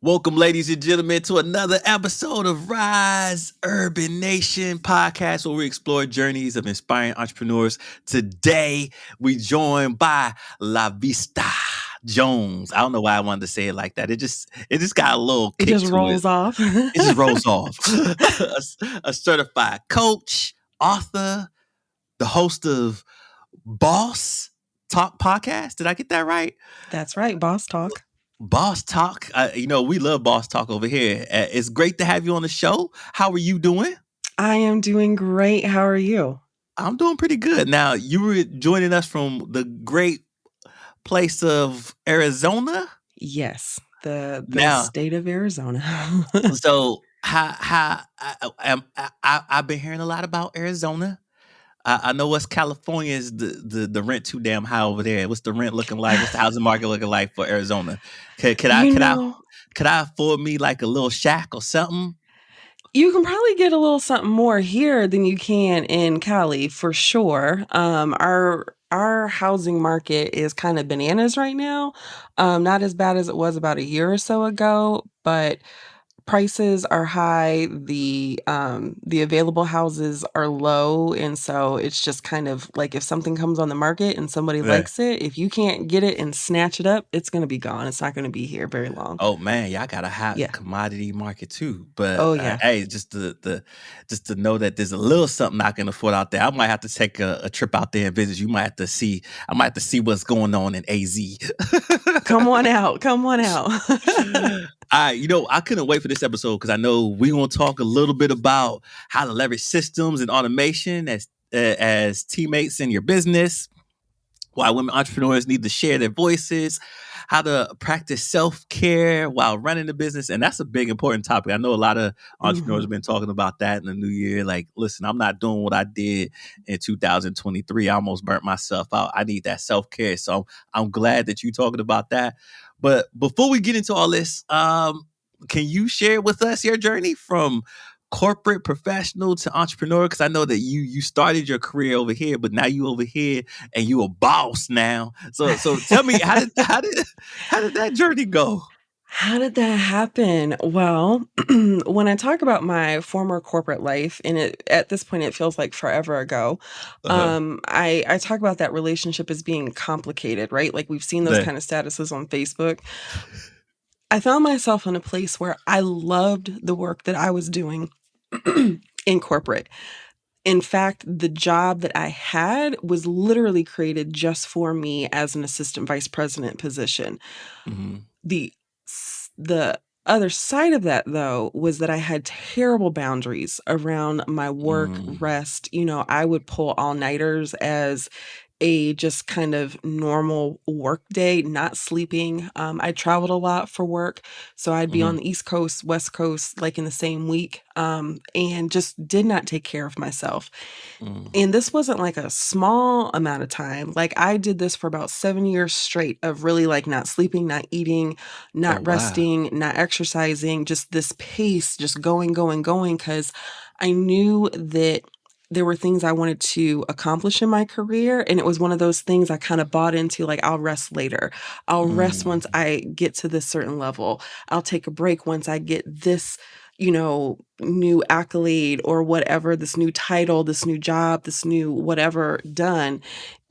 Welcome, ladies and gentlemen, to another episode of Rise Urban Nation podcast, where we explore journeys of inspiring entrepreneurs. Today, we joined by La Vista Jones. I don't know why I wanted to say it like that. It just got a little It kick just to it. rolls off. It just rolls off. a certified coach, author, the host of Boss Talk podcast. Did I get that right? That's right, boss talk. Boss Talk. We love Boss Talk over here. It's great to have you on the show. How are you doing? I am doing great. How are you? I'm doing pretty good. Now, you were joining us from the great place of Arizona. Yes, the Now, state of Arizona. so I've been hearing a lot about Arizona. I know West California is the rent too damn high over there. What's the rent looking like? What's the housing market looking like for Arizona? Could You I know, could I afford me like a little shack or something? you can probably get a little something more here than you can in Cali for sure. Our housing market is kind of bananas right now. Not as bad as it was about a year or so ago, but prices are high, the available houses are low, and so it's just kind of like if something comes on the market and somebody Yeah. likes it, if you can't get it and snatch it up, it's gonna be gone. It's not gonna be here very long. Oh man, y'all got a hot Yeah. commodity market too. But Oh, yeah. hey, just to know that there's a little something I can afford out there. I might have to take a trip out there and visit. You might have to see. I might have to see what's going on in AZ. Come on out. Come on out. I couldn't wait for this episode because I know we're gonna talk a little bit about how to leverage systems and automation as teammates in your business. Why women entrepreneurs need to share their voices, how to practice self-care while running the business. And that's a big, important topic. I know a lot of entrepreneurs Mhm. have been talking about that in the new year. Like, listen, I'm not doing what I did in 2023. I almost burnt myself out. I need that self-care. So I'm glad that you're talking about that. But before we get into all this, can you share with us your journey from corporate professional to entrepreneur? Because I know that you started your career over here, but now you over here and you a boss now. So tell me, how did that journey go? How did that happen? Well, when I talk about my former corporate life, and at this point it feels like forever ago, Uh-huh. I talk about that relationship as being complicated, right? Like we've seen those The, kind of statuses on Facebook. I found myself in a place where I loved the work that I was doing in corporate. In fact, the job that I had was literally created just for me as an assistant vice president position. Mhm. The other side of that, though, was that I had terrible boundaries around my work, Mm. rest. I would pull all-nighters as a just kind of normal work day, not sleeping. I traveled a lot for work, so I'd be on Mhm. the East Coast, West Coast, like in the same week, and just did not take care of myself. Mm. And this wasn't like a small amount of time. Like I did this for about 7 years straight of really like not sleeping, not eating, Oh not wow. resting, not exercising, just this pace, just going, going, going. Cause I knew that there were things I wanted to accomplish in my career. And it was one of those things I kind of bought into, like, I'll rest later. I'll rest once Mm. I get to this certain level. I'll take a break once I get this new accolade or whatever, this new title, this new job, this new whatever done.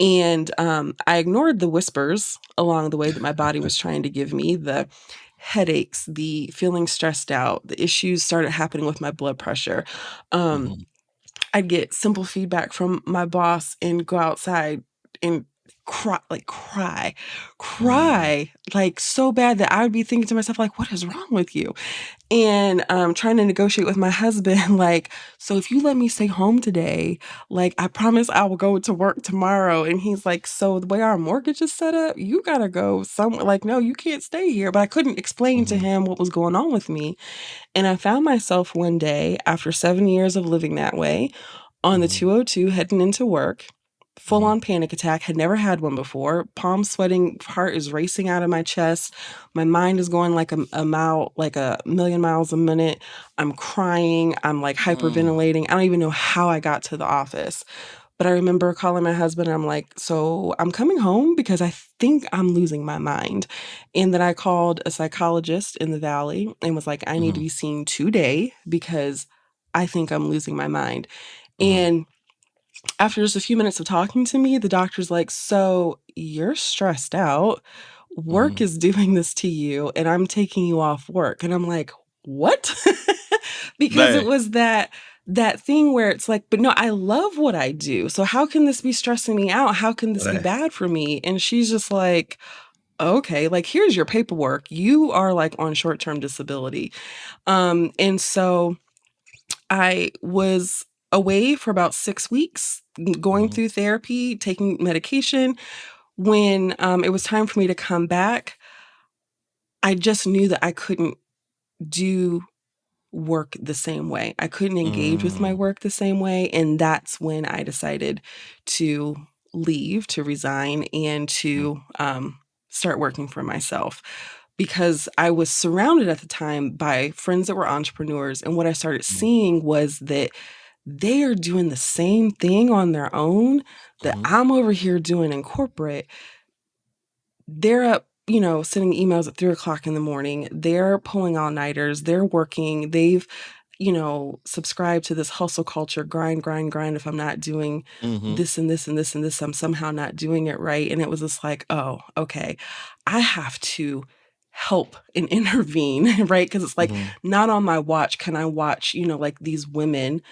And I ignored the whispers along the way that my body was trying to give me, the headaches, the feeling stressed out, the issues started happening with my blood pressure. Um, Mhm. I'd get simple feedback from my boss and go outside and cry, Mm. cry, like so bad that I would be thinking to myself, like, what is wrong with you? And trying to negotiate with my husband, like, so if you let me stay home today, like, I promise I will go to work tomorrow. And he's like, so the way our mortgage is set up, you gotta go somewhere. Like, no, you can't stay here. But I couldn't explain to Mhm. him what was going on with me. And I found myself one day after 7 years of living that way on the Mhm. 202 heading into work, full Mhm. on panic attack, had never had one before, palms sweating, heart is racing out of my chest. My mind is going like a million miles a minute. I'm crying. I'm like Mm. hyperventilating. I don't even know how I got to the office. But I remember calling my husband and I'm like, "So I'm coming home because I think I'm losing my mind." And then I called a psychologist in the Valley and was like, "I need to Mhm. be seen today because I think I'm losing my mind." Mhm. And after just a few minutes of talking to me, the doctor's like, "So you're stressed out. Work Mhm. is doing this to you, and I'm taking you off work." And I'm like, "What?" Because it Man. was that thing where it's like, "But no, I love what I do. So how can this be stressing me out? How can this be Man. bad for me?" And she's just like, "Okay, like here's your paperwork. You are like on short-term disability." And so I was away for about 6 weeks, going Mhm. through therapy, taking medication. When, it was time for me to come back, I just knew that I couldn't do work the same way. I couldn't engage with my Mm. work the same way, and that's when I decided to leave, to resign, and Mhm. to, start working for myself. Because I was surrounded at the time by friends that were entrepreneurs, and what I started Mhm. seeing was that they are doing the same thing on their own that Mhm. I'm over here doing in corporate. They're up, sending emails at 3 o'clock in the morning. They're pulling all-nighters. They're working. They've, subscribed to this hustle culture, grind, grind, grind. If I'm not doing Mhm. this and this and this and this, I'm somehow not doing it right. And it was just like, oh, okay. I have to help and intervene, right? Because it's like, Mhm. not on my watch can I watch, like these women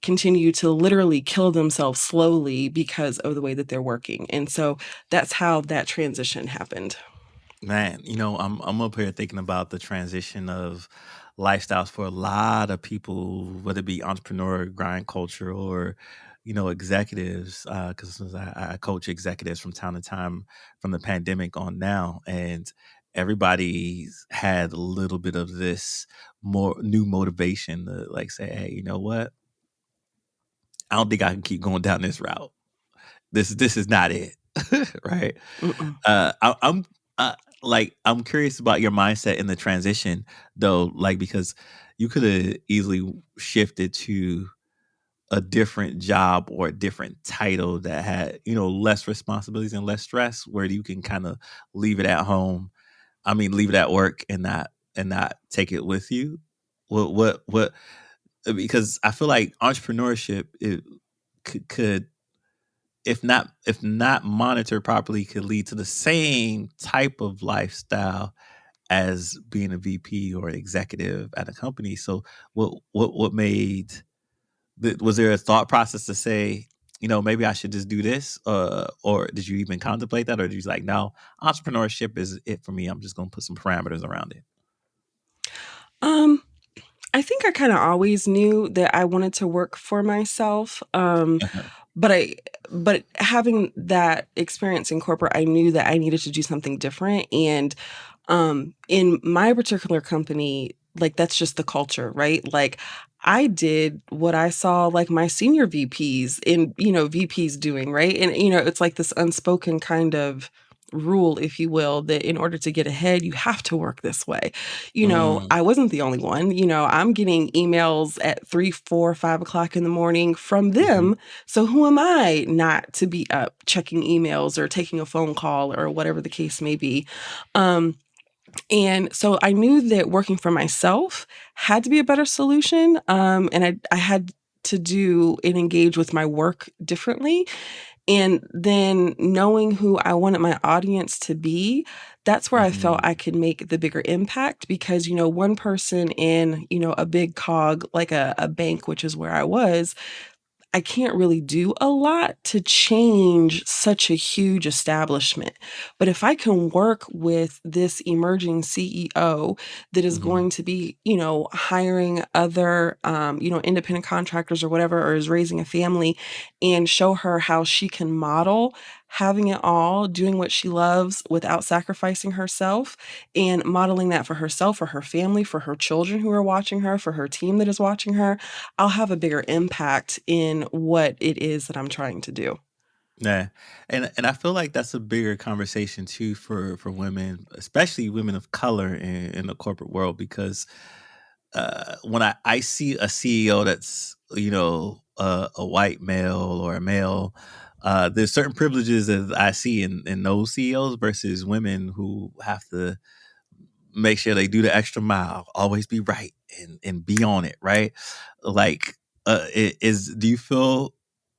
continue to literally kill themselves slowly because of the way that they're working. And so that's how that transition happened. Man, I'm up here thinking about the transition of lifestyles for a lot of people, whether it be entrepreneur, grind culture, or executives. Because I coach executives from time to time, from the pandemic on now, and everybody's had a little bit of this more new motivation to like say, "Hey, you know what? I don't think I can keep going down this route. This is not it." Right? Mm-mm. I'm uh, I'm curious about your mindset in the transition though, like because you could have easily shifted to a different job or a different title that had less responsibilities and less stress, where you can kind of leave it at home. I mean, leave it at work and not take it with you. What? Because I feel like entrepreneurship it could if not monitored properly, could lead to the same type of lifestyle as being a VP or executive at a company. So what made was there a thought process to say, maybe I should just do this? Or did you even contemplate that? Or did you like, no, entrepreneurship is it for me. I'm just gonna put some parameters around it. Um, I think I kind of always knew that I wanted to work for myself. But I but having that experience in corporate, I knew that I needed to do something different. And in my particular company, like that's just the culture, right? Like I did what I saw like my senior VPs in, VPs doing, right? And it's like this unspoken kind of rule, if you will, that in order to get ahead, you have to work this way. Mm, I wasn't the only one. I'm getting emails at 3, 4, 5 o'clock in the morning from mhm, them. So who am I not to be up checking emails or taking a phone call or whatever the case may be? Um, and so I knew that working for myself had to be a better solution. And I had to do and engage with my work differently. And then knowing who I wanted my audience to be, that's where I felt mhm, I could make the bigger impact because, one person in, a big cog like a bank, which is where I was, I can't really do a lot to change such a huge establishment. But if I can work with this emerging CEO that is mhm, going to be, hiring other, independent contractors or whatever, or is raising a family and show her how she can model having it all, doing what she loves without sacrificing herself and modeling that for herself, for her family, for her children who are watching her, for her team that is watching her, I'll have a bigger impact in what it is that I'm trying to do. yeah, and I feel like that's a bigger conversation too for women, especially women of color in the corporate world, because when I see a CEO that's a white male or a male, there's certain privileges that I see in those CEOs versus women who have to make sure they do the extra mile, always be right and be on it, right? Like, do you feel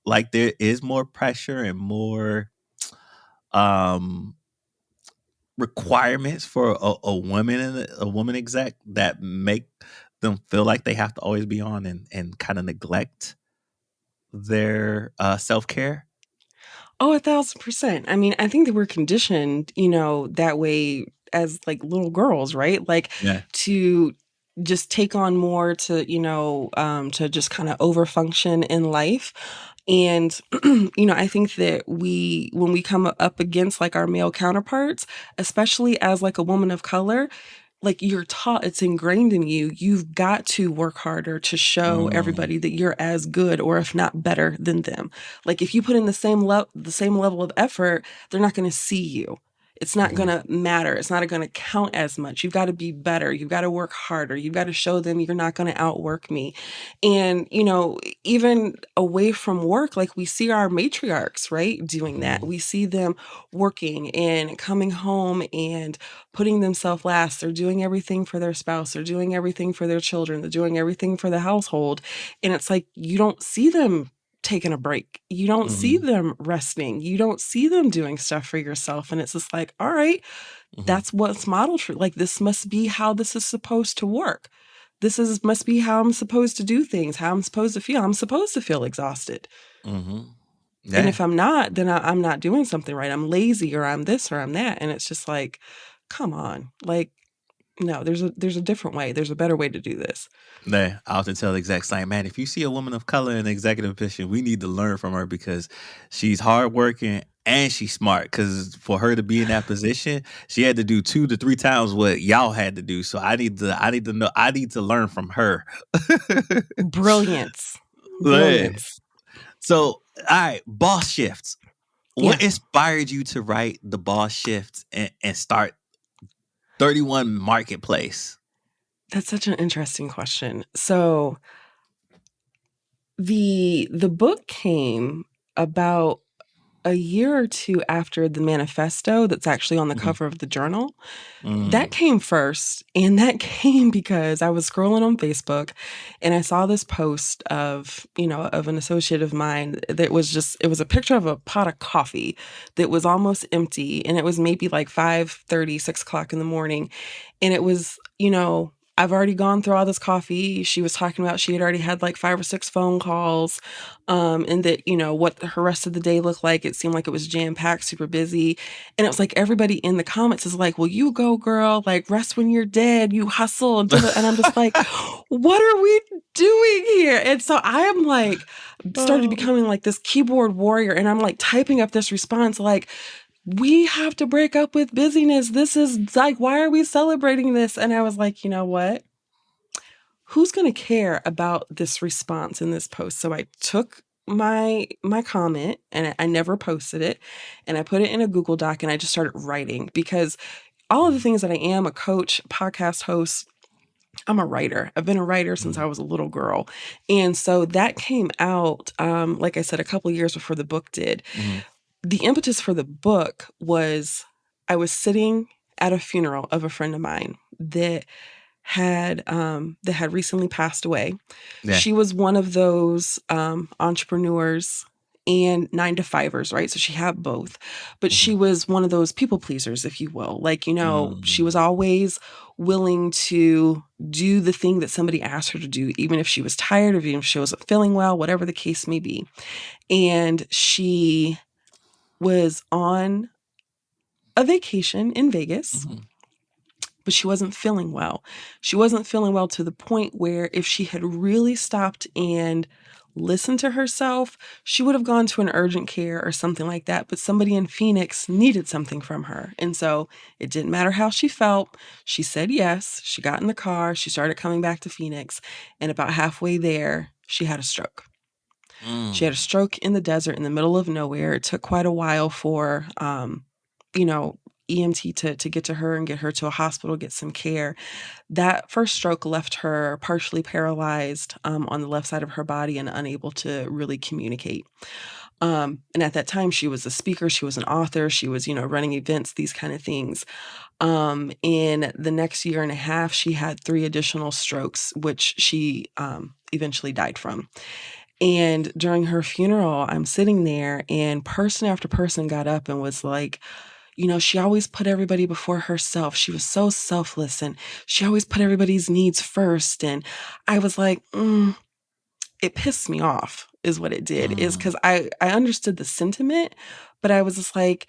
like there is more pressure and more um requirements for a woman and a woman exec that make them feel like they have to always be on and kind of neglect their self-care? Oh, 1,000%. I mean, I think that we're conditioned, that way as like little girls, right? Like Yeah. to just take on more, to just kind of overfunction in life. And, I think that when we come up against like our male counterparts, especially as like a woman of color, like you're taught, it's ingrained in you, you've got to work harder to show Mm, everybody that you're as good or if not better than them. Like if you put in the same level of effort, they're not going to see you. It's not going mhm, to matter. It's not going to count as much. You've got to be better. You've got to work harder. You've got to show them you're not going to outwork me. And, even away from work, like we see our matriarchs, right, doing that. mhm, We see them working and coming home and putting themselves last. They're doing everything for their spouse. They're doing everything for their children. They're doing everything for the household. And it's like you don't see them taking a break. You don't see mhm, them resting. You don't see them doing stuff for yourself. And it's just like, all right, mhm, that's what's modeled for. Like, this must be how this is supposed to work. This is must be how I'm supposed to do things, how I'm supposed to feel. I'm supposed to feel exhausted. mhm. And Yeah. if I'm not, then I'm not doing something right. I'm lazy or I'm this or I'm that. And it's just like, come on. Like, no, there's a different way. There's a better way to do this. Yeah, I often tell the exact same man, if you see a woman of color in an executive position, we need to learn from her because she's hardworking and she's smart. Because for her to be in that position, she had to do 2 to 3 times what y'all had to do. So I need to know, I need to learn from her. Brilliance. Yeah. Brilliance. So, all right, boss shifts. What Yeah. inspired you to write the boss shifts and start 31 Marketplace? That's such an interesting question. So the book came about a year or two after the manifesto that's actually on the Mhm, cover of the journal. That mm, came first, and that came because I was scrolling on Facebook and I saw this post of an associate of mine that was it was a picture of a pot of coffee that was almost empty, and it was maybe like 5:30, 6 o'clock in the morning. And it was, I've already gone through all this coffee. She was talking about she had already had like 5 or 6 phone calls, and that, what her rest of the day looked like. It seemed like it was jam-packed, super busy. And it was like everybody in the comments is like, "Well, you go, girl. Like, rest when you're dead. You hustle." And I'm just like, "What are we doing here?" And so I am like, started oh, becoming like this keyboard warrior, and I'm like typing up this response like, we have to break up with busyness. This is like, why are we celebrating this? And I was like, you know what? Who's going to care about this response in this post? So I took my comment and I never posted it, and I put it in a Google Doc and I just started writing because all of the mhm, things that I am, a coach, podcast host, I'm a writer. I've been a writer since I mhm, was a little girl. And so that came out, like I said, a couple years before the book did. mhm, The impetus for the book was I was sitting at a funeral of a friend of mine that had recently passed away. yeah, She was one of those entrepreneurs and 9 to 5ers, right? So she had both, but she mhm, was one of those people pleasers, if you will. Like, she was mm, always willing to do the thing that somebody asked her to do, even if she was tired, or even if she wasn't feeling well, whatever the case may be. And she was on a vacation in Vegas, mhm, but she wasn't feeling well. She wasn't feeling well to the point where if she had really stopped and listened to herself, she would have gone to an urgent care or something like that. But somebody in Phoenix needed something from her. And so it didn't matter how she felt. She said yes. She got in the car. She started coming back to Phoenix. And about halfway there, she had a stroke. She had a mm, stroke in the desert in the middle of nowhere. It took quite a while for, you know, EMT to get to her and get her to a hospital, get some care. That first stroke left her partially paralyzed on the left side of her body and unable to really communicate. And at that time, she was a speaker, she was an author, she was, running events, these kind of things. In the next year and a half, she had 3 additional strokes, which she eventually died from. And during her funeral, I'm sitting there, and person after person got up and was like, she always put everybody before herself. She was so selfless, and she always put everybody's needs first. And I was like, it pissed me off is what it did, is Mm, because I understood the sentiment, but I was just like,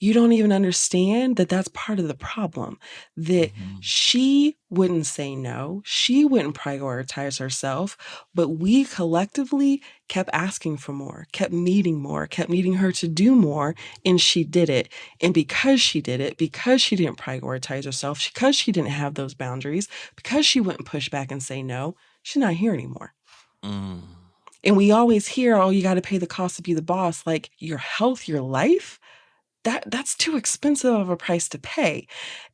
you don't even understand that that's part of the problem, that mhm, she wouldn't say no, she wouldn't prioritize herself, but we collectively kept asking for more, kept needing her to do more, and she did it. And because she did it, because she didn't prioritize herself, because she didn't have those boundaries, because she wouldn't push back and say no, she's not here anymore. mm, And we always hear, oh, you got to pay the cost to be the boss. Like your health, your life, that's too expensive of a price to pay.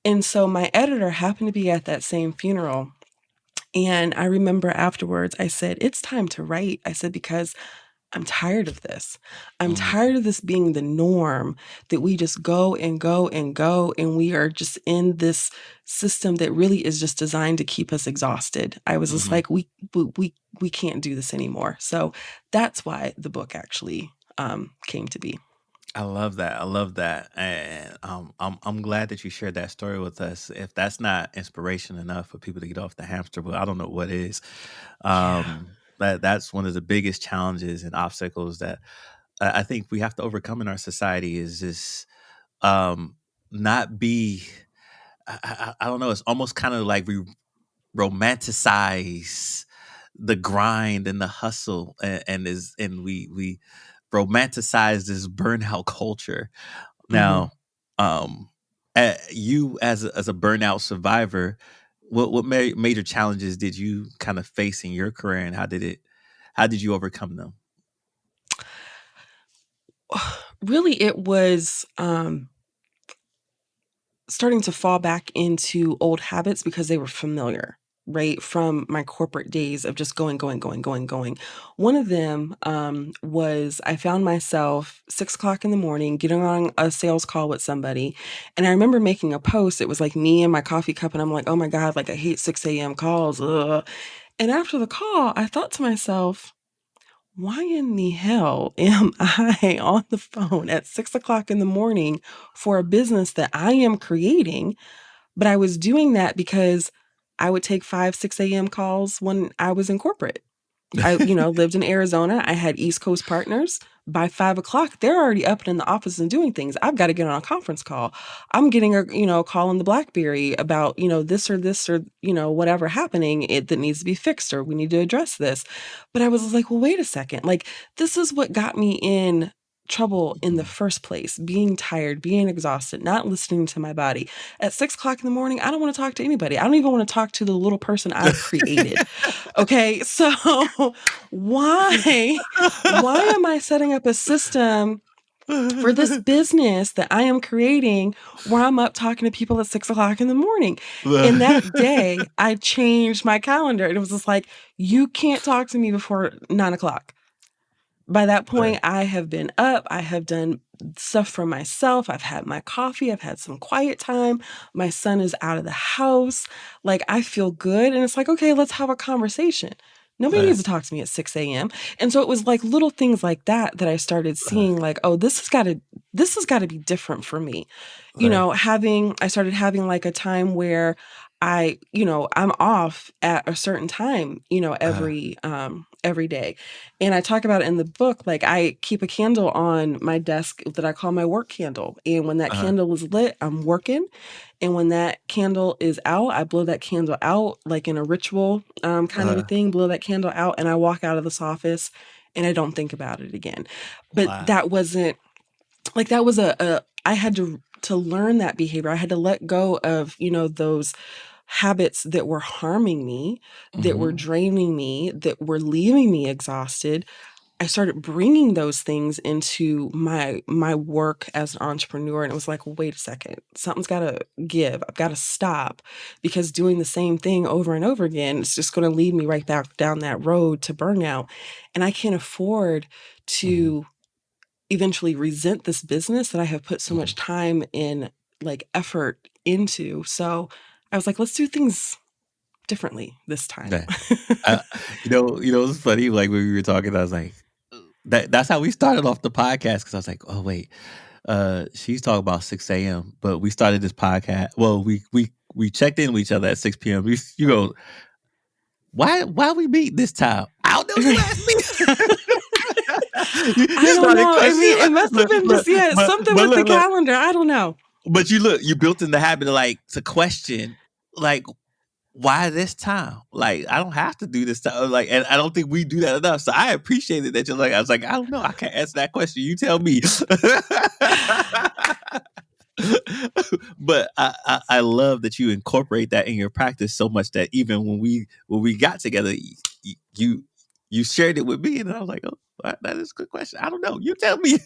And so my editor happened to be at that same funeral. And I remember afterwards, I said, it's time to write. I said, because I'm tired of this. I'm mm, tired of this being the norm, that we just go and go and go. And we are just in this system that really is just designed to keep us exhausted. I was just mhm. like, we can't do this anymore. So that's why the book actually came to be. I love that. I love that, and I'm glad that you shared that story with us. If that's not inspiration enough for people to get off the hamster wheel, I don't know what is. Yeah. That's one of the biggest challenges and obstacles that I think we have to overcome in our society is just um, not be. I don't know. It's almost kind of like we romanticize the grind and the hustle, and we romanticize this burnout culture. Hmm. Now, um, you as a burnout survivor, what major challenges did you kind of face in your career, and how did you overcome them? Really, it was starting to fall back into old habits because they were familiar, right? From my corporate days of just going, going, going, going, going. One of them was I found myself 6 o'clock in the morning getting on a sales call with somebody. And I remember making a post. It was like me and my coffee cup. And I'm like, oh my God, like I hate 6 a.m. calls. Ugh. And after the call, I thought to myself, why in the hell am I on the phone at 6 o'clock in the morning for a business that I am creating? But I was doing that because I would take 5, 6 a.m. calls when I was in corporate. I, lived in Arizona. I had East Coast partners. By 5 o'clock, they're already up and in the office and doing things. I've got to get on a conference call. I'm getting a call on the BlackBerry about, this or, whatever happening that needs to be fixed, or we need to address this. But I was like, well, wait a second. Like, this is what got me in trouble in the Mhm. first place, being tired, being exhausted, not listening to my body. At 6 o'clock in the morning, I don't want to talk to anybody. I don't even want to talk to the little person I've created. Okay, so why am I setting up a system for this business that I am creating where I'm up talking to people at 6 o'clock in the morning? And that day, I changed my calendar. And it was just like, you can't talk to me before 9 o'clock. By that point, I have been up. I have done stuff for myself. I've had my coffee. I've had some quiet time. My son is out of the house. Like, I feel good. And it's like, okay, let's have a conversation. Nobody needs to talk to me at 6 a.m. And so it was like little things like that that I started seeing, like, oh, this has got to be different for me. I started having like a time where I'm off at a certain time, every day. And I talk about it in the book. Like, I keep a candle on my desk that I call my work candle. And when that candle is lit, I'm working. And when that candle is out, I blow that candle out like in a ritual kind of a thing, blow that candle out, and I walk out of this office and I don't think about it again. But Wow. that wasn't like that was I had to learn that behavior. I had to let go of, those habits that were harming me, that were Mhm. draining me, that were leaving me exhausted. I started bringing those things into my work as an entrepreneur, and it was like, well, wait a second, something's got to give. I've got to stop, because doing the same thing over and over again, it's just going to lead me right back down that road to burnout, and I can't afford Mhm, to eventually resent this business that I have put so mhm. much time and like effort into. So I was like, let's do things differently this time. Yeah. Uh, it's funny, like, when we were talking, I was like, that's how we started off the podcast, because I was like, "Oh, wait, she's talking about 6 a.m., but we started this podcast." Well, we checked in with each other at 6 p.m. You go, "Why we meet this time?" "I don't know, you asked me." You I don't started know. I mean, questioning, it must have look, been look, just, yeah, something but with the look, calendar. I don't know. but you built in the habit of, like, to question, like, why this time? Like, I don't have to do this time. Like, and I don't think we do that enough. So I appreciated that you're like, I was like, I don't know. I can't answer that question. You tell me. But I love that you incorporate that in your practice so much that even when we got together, you you shared it with me, and I was like, oh, that is a good question. I don't know. You tell me.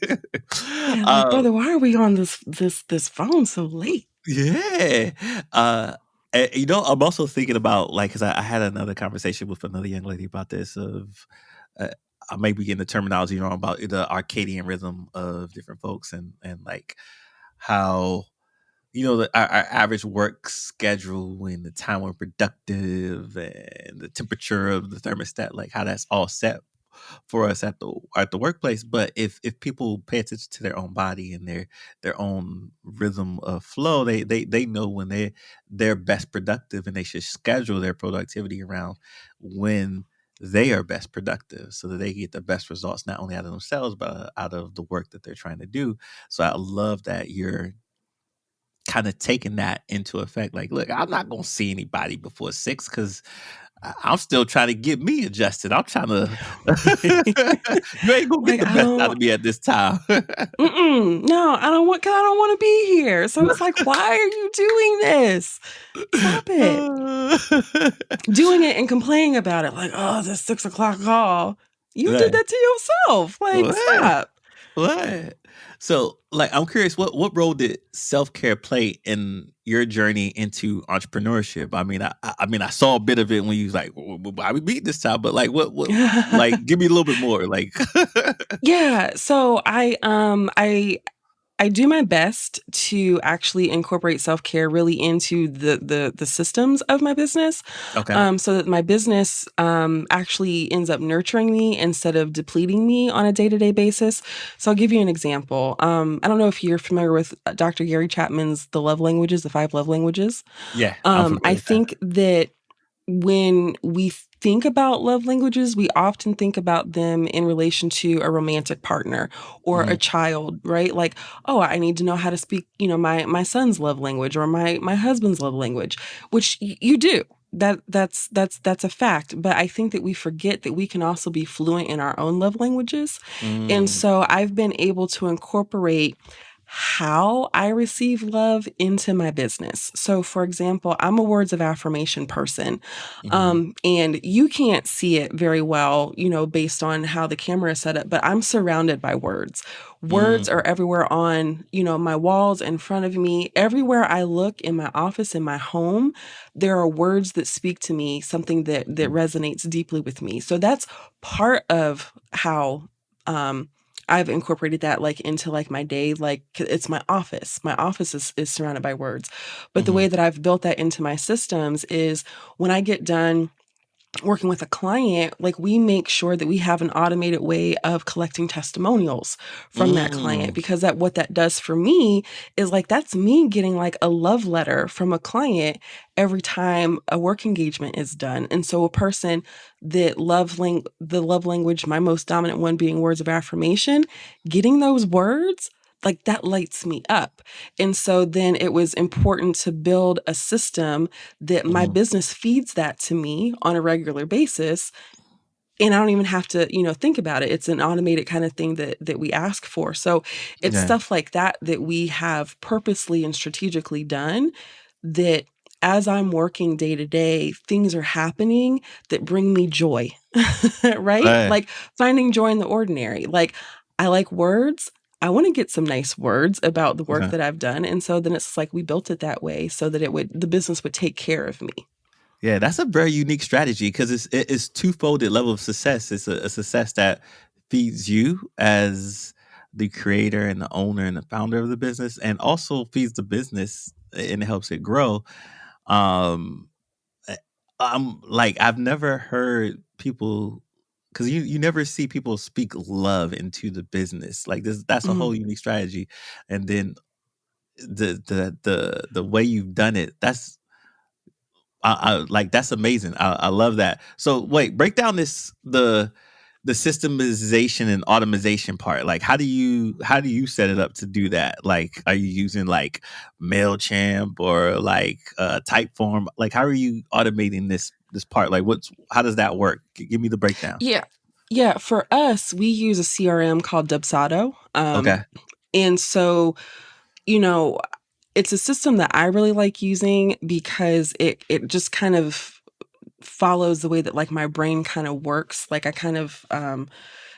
Yeah, like, uh, brother, why are we on this phone so late? Yeah. Uh, I'm also thinking about, like, because I had another conversation with another young lady about this. Uh, I may be getting the terminology wrong about the Arcadian rhythm of different folks, and like how our average work schedule and the time we're productive and the temperature of the thermostat, like how that's all set for us at the workplace. But if people pay attention to their own body and their own rhythm of flow, they know when they're best productive, and they should schedule their productivity around when they are best productive, so that they get the best results, not only out of themselves but out of the work that they're trying to do. So I love that you're kind of taking that into effect. Like, look, I'm not gonna see anybody before 6, because I'm still trying to get me adjusted. I'm trying to. You ain't gonna get Like, the I best out don't of me at this time. no, I don't want, 'cause I don't wanna be here. So it's like, why are you doing this? Stop it. Doing it and complaining about it, like, "Oh, this 6 o'clock call." You did Right. that to yourself. Like, What? stop. What? So, like, I'm curious, what role did self care play in your journey into entrepreneurship? I mean, I saw a bit of it when you was like, "Why we meet this time?" But, like, like, give me a little bit more, like. Yeah, so I do my best to actually incorporate self-care really into the systems of my business, Okay. so that my business, actually ends up nurturing me instead of depleting me on a day-to-day basis. So I'll give you an example. I don't know if you're familiar with Dr. Gary Chapman's The Love Languages, the 5 Love Languages. Yeah, I'm familiar I with that. think that when we think about love languages, we often think about them in relation to a romantic partner or a Mhm. child, right? Like, oh, I need to know how to speak, my son's love language or my husband's love language, which you do. That's a fact. But I think that we forget that we can also be fluent in our own love languages. And Mm, so I've been able to incorporate how I receive love into my business. So, for example, I'm a words of affirmation person, mhm, and you can't see it very well, based on how the camera is set up, but I'm surrounded by words. Words mm, are everywhere on, my walls in front of me. Everywhere I look in my office, in my home, there are words that speak to me, something that mhm, resonates deeply with me. So that's part of how. I've incorporated that like into like my day, like it's my office. My office is surrounded by words. But the mhm, way that I've built that into my systems is when I get done working with a client, like we make sure that we have an automated way of collecting testimonials from that client, mm, because that what that does for me is like that's me getting like a love letter from a client every time a work engagement is done. And so a person that the love language, my most dominant one being words of affirmation, getting those words, like that lights me up. And so then it was important to build a system that my mhm, business feeds that to me on a regular basis, and I don't even have to, think about it. It's an automated kind of thing that we ask for. So it's yeah, stuff like that that we have purposely and strategically done that as I'm working day to day, things are happening that bring me joy, right? Right. Like finding joy in the ordinary. Like I like words. I want to get some nice words about the work Okay. that I've done. And so then it's like we built it that way so that the business would take care of me. Yeah, that's a very unique strategy because it's twofolded level of success. It's a success that feeds you as the creator and the owner and the founder of the business, and also feeds the business and helps it grow. Um, eh, I'm like I've never heard people because you never see people speak love into the business like this. That's a Mm. whole unique strategy, and then the way you've done it. I like that's amazing. I love that. So wait, break down the systemization and automation part. Like how do you set it up to do that? Like are you using like MailChimp or like Typeform? Like how are you automating this part? Like how does that work? Give me the breakdown. Yeah. Yeah. For us, we use a CRM called Dubsado. Okay. And so, you know, it's a system that I really like using because it just kind of follows the way that like my brain kind of works. Like I kind of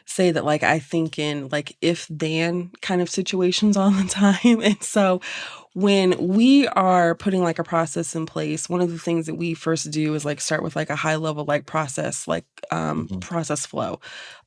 say that like I think in like if then kind of situations all the time. And so when we are putting like a process in place, one of the things that we first do is like start with like a high level like process, like Hmm. process flow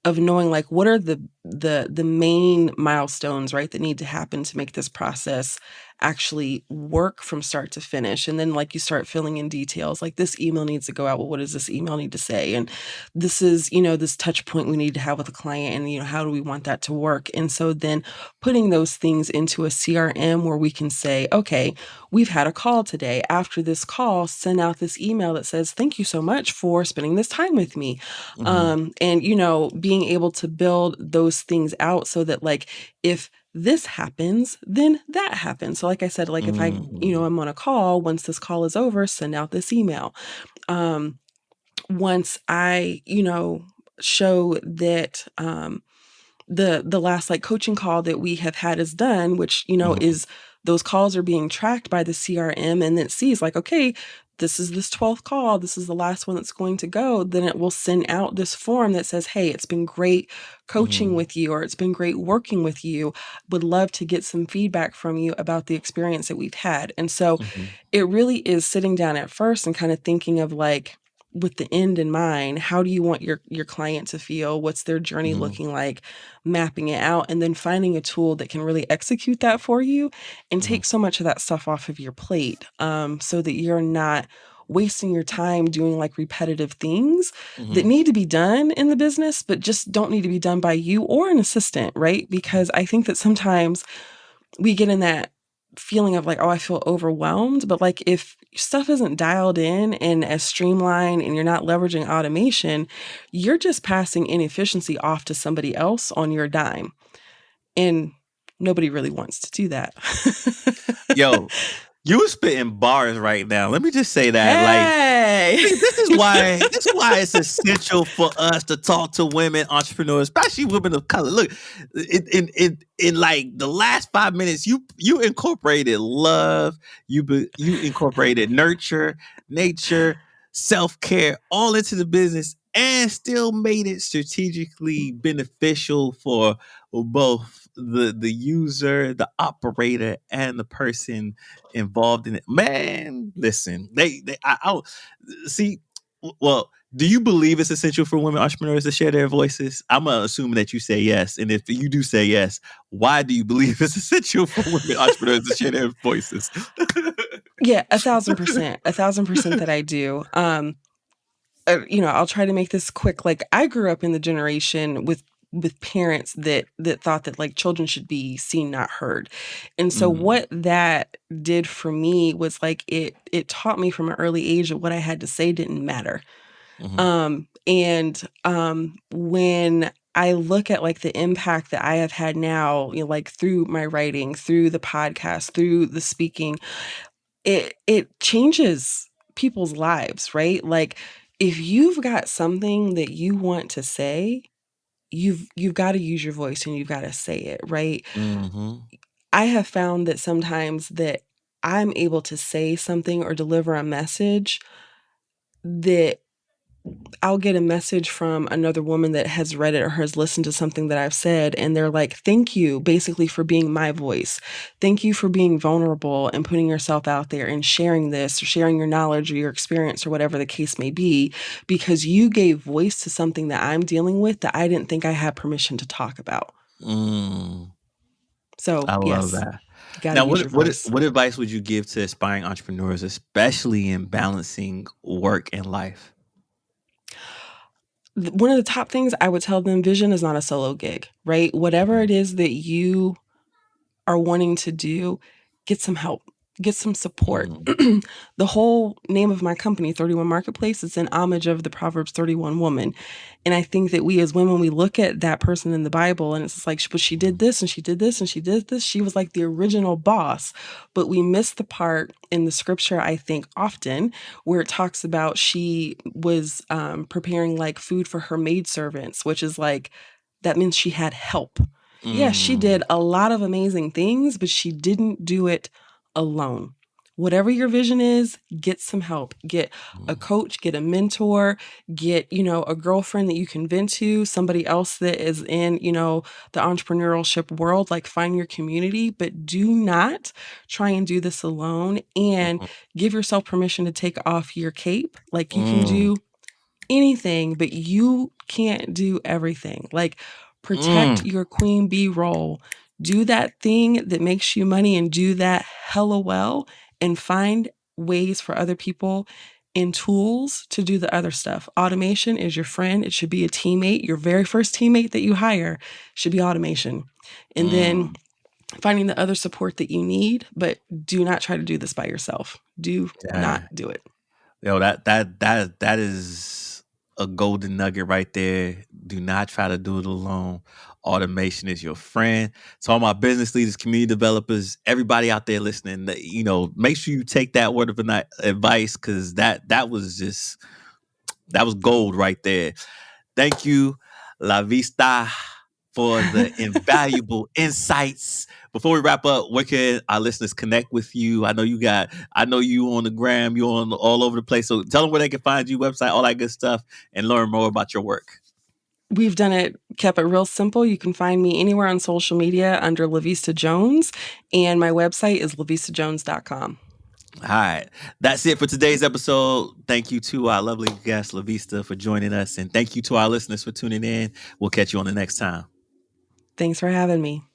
of knowing like what are the main milestones, right, that need to happen to make this process actually work from start to finish. And then like you start filling in details like this email needs to go out. Well, what does this email need to say? And this is, this touch point we need to have with a client and how do we want that to work? And so then putting those things into a CRM where we can say, okay, we've had a call today. After this call, send out this email that says, thank you so much for spending this time with me. Hmm. And, being able to build those things out so that like, if this happens, then that happens. So like I said, like if I, Hmm. I'm on a call, once this call is over, send out this email. Um, Once I, show that the last like coaching call that we have had is done, which, Hmm. is those calls are being tracked by the CRM and it sees like, okay, this is this 12th call, this is the last one that's going to go, then it will send out this form that says, hey, it's been great coaching Hmm. with you, or it's been great working with you. Would love to get some feedback from you about the experience that we've had. And so Hmm. it really is sitting down at first and kind of thinking of like, with the end in mind, how do you want your client to feel? What's their journey Hmm. looking like? Mapping it out and then finding a tool that can really execute that for you and Hmm. take so much of that stuff off of your plate, so that you're not wasting your time doing like repetitive things that Hmm. need to be done in the business, but just don't need to be done by you or an assistant, right? Because I think that sometimes we get in that feeling of like, oh, I feel overwhelmed. But like if stuff isn't dialed in and as streamlined and you're not leveraging automation, you're just passing inefficiency off to somebody else on your dime. And nobody really wants to do that. Yo, you spitting bars right now. Let me just say that. Like Hey. see, this is why it's essential for us to talk to women entrepreneurs, especially women of color. Look, in like the last 5 minutes, you incorporated love, you incorporated nurture, nature, self care, all into the business, and still made it strategically beneficial for both the user, the operator, and the person involved in it. Man, listen, I see. Well, do you believe it's essential for women entrepreneurs to share their voices? I'm assuming that you say yes, and if you do say yes, why do you believe it's essential for women entrepreneurs to share their voices? Yeah, 1,000%, 1,000% that I do. I'll try to make this quick. Like I grew up in the generation with parents that thought that like children should be seen, not heard. And so Mm, what that did for me was like it taught me from an early age that what I had to say didn't matter. mhm, When I look at like the impact that I have had now, like through my writing, through the podcast, through the speaking, it changes people's lives, right? Like if you've got something that you want to say, you've got to use your voice and you've got to say it, right? mhm, I have found that sometimes that I'm able to say something or deliver a message that I'll get a message from another woman that has read it or has listened to something that I've said, and they're like, thank you, basically, for being my voice. Thank you for being vulnerable and putting yourself out there and sharing this, or sharing your knowledge or your experience or whatever the case may be, because you gave voice to something that I'm dealing with that I didn't think I had permission to talk about. Mm, So, I love yes, that. you got to Now, use your voice. what advice would you give to aspiring entrepreneurs, especially in balancing work and life? One of the top things I would tell them, vision is not a solo gig, right? Whatever it is that you are wanting to do, get some help, get some support. Mm, The whole name of my company, 31 Marketplace, is in homage of the Proverbs 31 woman. And I think that we as women, we look at that person in the Bible and it's just like, but she did this and she did this and she did this. She was like the original boss. But we miss the part in the scripture, I think, often where it talks about she was preparing like food for her maidservants, which is like, that means she had help. Yeah, she mm, did a lot of amazing things, but she didn't do it alone. Whatever your vision is, get some help. Get a mm, coach, get a mentor, get, a girlfriend that you can vent to, somebody else that is in, the entrepreneurship world, like find your community, but do not try and do this alone, and mm, give yourself permission to take off your cape. Like you can mm, do anything, but you can't do everything. Like, protect mm. your queen bee role. Do that thing that makes you money and do that hella well, and find ways for other people and tools to do the other stuff. Automation is your friend. It should be a teammate. Your very first teammate that you hire should be automation. And then Mm. finding the other support that you need, but do not try to do this by yourself. Do not Yeah. do it. Yo, that is a golden nugget right there. Do not try to do it alone. Automation is your friend. To all my business leaders, community developers, everybody out there listening, make sure you take that word of advice, because that was gold right there. Thank you, La Vista, for the invaluable insights. Before we wrap up, where can our listeners connect with you? I know you on the gram, you on all over the place. So tell them where they can find you, website, all that good stuff, and learn more about your work. We've kept it real simple. You can find me anywhere on social media under LaVista Jones, and my website is lavistajones.com. All right. That's it for today's episode. Thank you to our lovely guest, La Vista, for joining us. And thank you to our listeners for tuning in. We'll catch you on the next time. Thanks for having me.